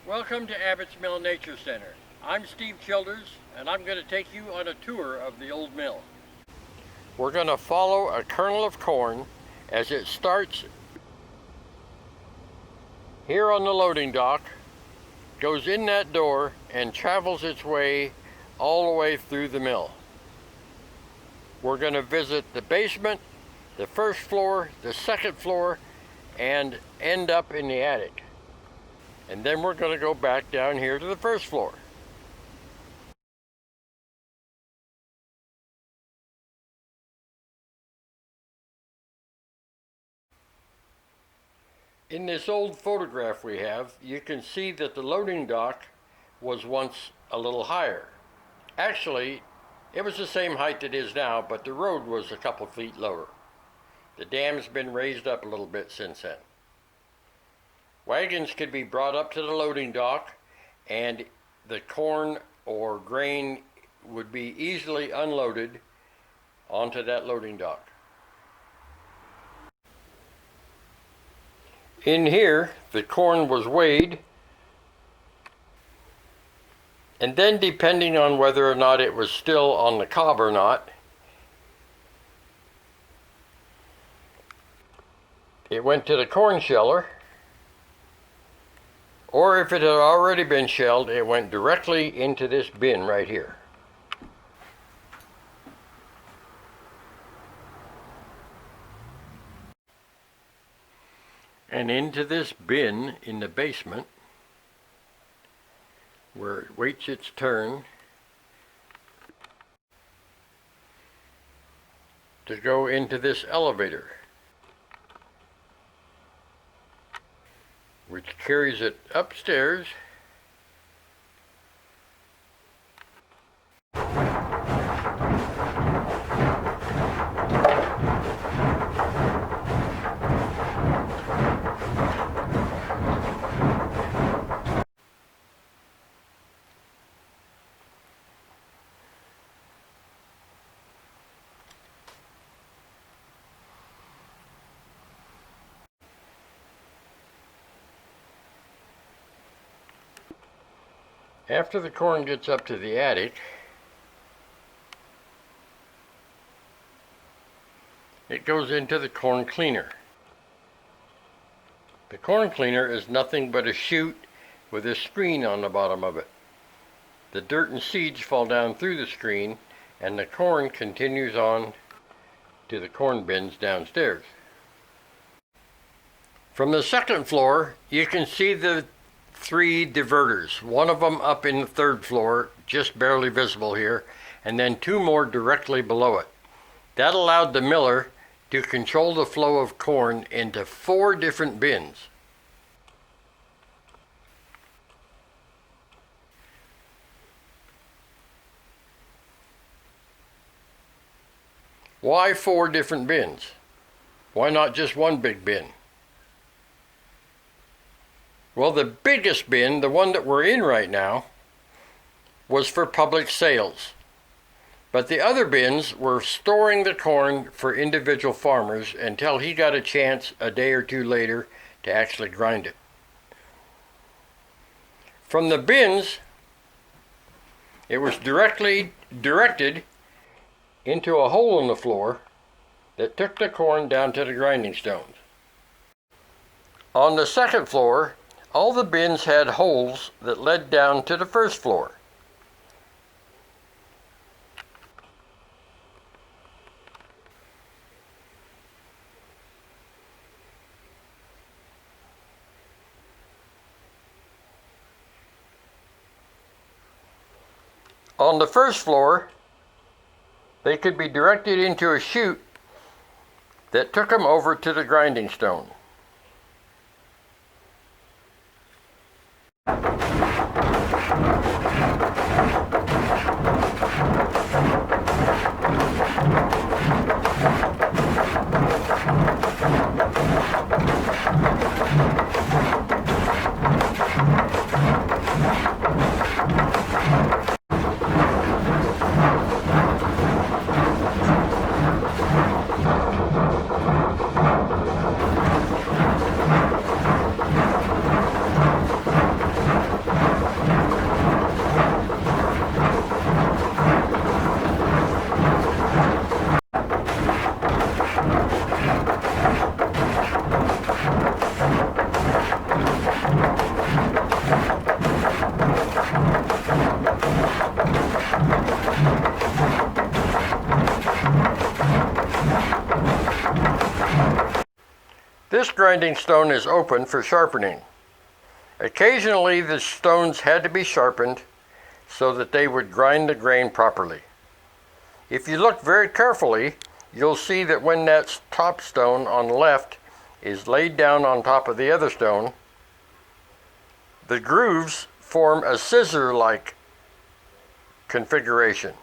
Welcome to Abbotts Mill Nature Center. I'm Steve Childers, and I'm going to take you on a tour of the old mill. We're going to follow a kernel of corn as it starts here on the loading dock, goes in that door, and travels its way all the way through the mill. We're going to visit the basement, the first floor, the second floor, and end up in the attic. And then we're going to go back down here to the first floor. In this old photograph we have, you can see that the loading dock was once a little higher. Actually, it was the same height it is now, but the road was a couple feet lower. The dam's been raised up a little bit since then. Wagons could be brought up to the loading dock, and the corn or grain would be easily unloaded onto that loading dock. In here, the corn was weighed, and then depending on whether or not it was still on the cob or not, it went to the corn sheller. Or if it had already been shelled, it went directly into this bin right here. And into this bin in the basement, where it waits its turn to go into this elevator, which carries it upstairs After the corn gets up to the attic, it goes into the corn cleaner. The corn cleaner is nothing but a chute with a screen on the bottom of it. The dirt and seeds fall down through the screen, and the corn continues on to the corn bins downstairs. From the second floor, you can see the 3 diverters, one of them up in the third floor, just barely visible here, and then 2 more directly below it. That allowed the miller to control the flow of corn into 4 different bins. Why 4 different bins? Why not just one big bin? Well, the biggest bin, the one that we're in right now, was for public sales. But the other bins were storing the corn for individual farmers until he got a chance a day or 2 later to actually grind it. From the bins, it was directed into a hole in the floor that took the corn down to the grinding stones. On the second floor, all the bins had holes that led down to the first floor. On the first floor, they could be directed into a chute that took them over to the grinding stone. This grinding stone is open for sharpening. Occasionally the stones had to be sharpened so that they would grind the grain properly. If you look very carefully, you'll see that when that top stone on the left is laid down on top of the other stone, the grooves form a scissor-like configuration.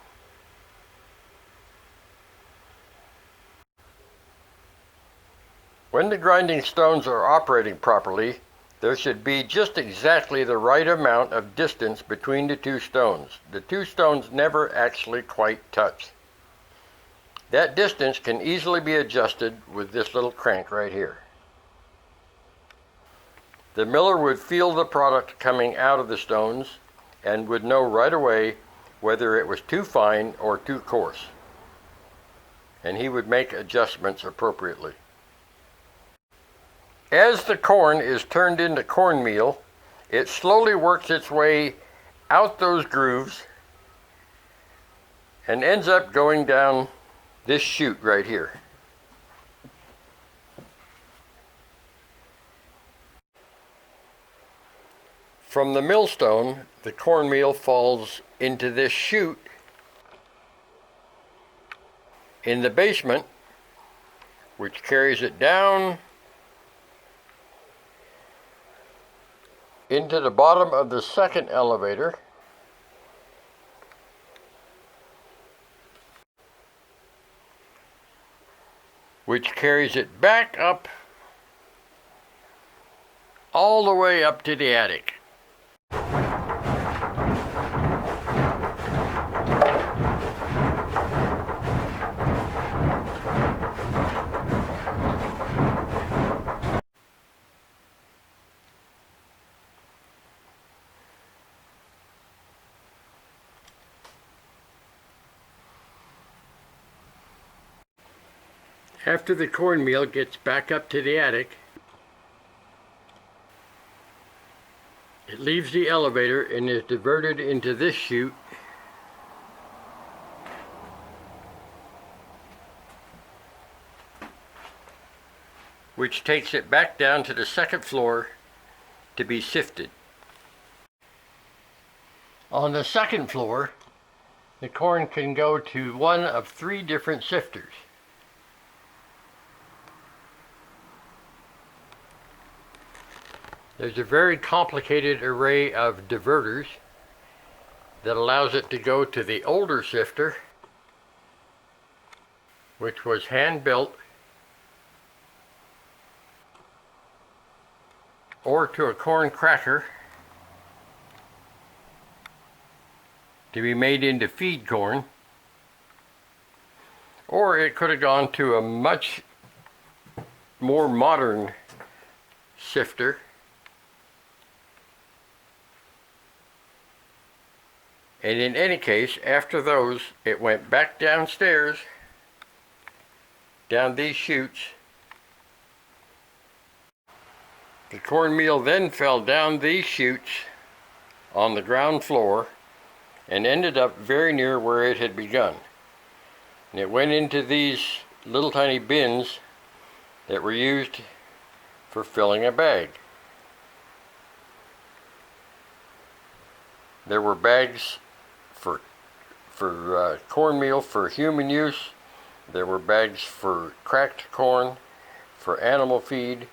When the grinding stones are operating properly, there should be just exactly the right amount of distance between the two stones. The two stones never actually quite touch. That distance can easily be adjusted with this little crank right here. The miller would feel the product coming out of the stones and would know right away whether it was too fine or too coarse, and he would make adjustments appropriately. As the corn is turned into cornmeal, it slowly works its way out those grooves and ends up going down this chute right here. From the millstone, the cornmeal falls into this chute in the basement, which carries it down into the bottom of the second elevator, which carries it back up all the way up to the attic. After the cornmeal gets back up to the attic, it leaves the elevator and is diverted into this chute, which takes it back down to the second floor to be sifted. On the second floor, the corn can go to one of 3 different sifters. There's a very complicated array of diverters that allows it to go to the older sifter, which was hand-built, or to a corn cracker to be made into feed corn, or it could have gone to a much more modern sifter, and in any case, after those, it went back downstairs, down these chutes. The cornmeal then fell down these chutes on the ground floor and ended up very near where it had begun. And it went into these little tiny bins that were used for filling a bag. There were bags for cornmeal for human use. There were bags for cracked corn, for animal feed,